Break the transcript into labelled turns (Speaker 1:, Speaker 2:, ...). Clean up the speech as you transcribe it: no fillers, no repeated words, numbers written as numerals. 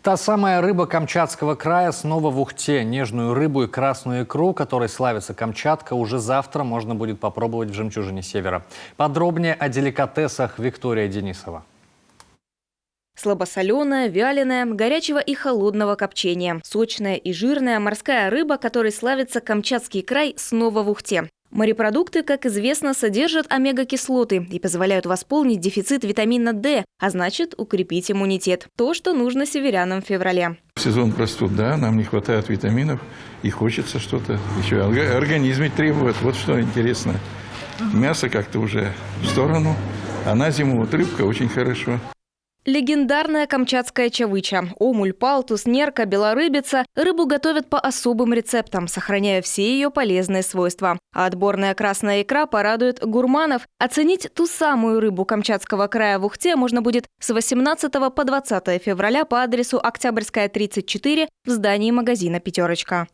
Speaker 1: Та самая рыба Камчатского края снова в Ухте. Нежную рыбу и красную икру, которой славится Камчатка, уже завтра можно будет попробовать в «Жемчужине Севера». Подробнее о деликатесах Виктория Денисова.
Speaker 2: Слабосоленая, вяленая, горячего и холодного копчения. Сочная и жирная морская рыба, которой славится Камчатский край, снова в Ухте. Морепродукты, как известно, содержат омега-кислоты и позволяют восполнить дефицит витамина D, а значит укрепить иммунитет. То, что нужно северянам в феврале.
Speaker 3: В сезон простуд, да, нам не хватает витаминов и хочется что-то еще. Организм ведь требует, вот что интересно. Мясо как-то уже в сторону, а на зиму вот рыбка очень хорошо.
Speaker 2: Легендарная камчатская чавыча. Омуль, палтус, нерка, белорыбица. Рыбу готовят по особым рецептам, сохраняя все ее полезные свойства. А отборная красная икра порадует гурманов. Оценить ту самую рыбу Камчатского края в Ухте можно будет с 18 по 20 февраля по адресу Октябрьская, 34 в здании магазина «Пятерочка».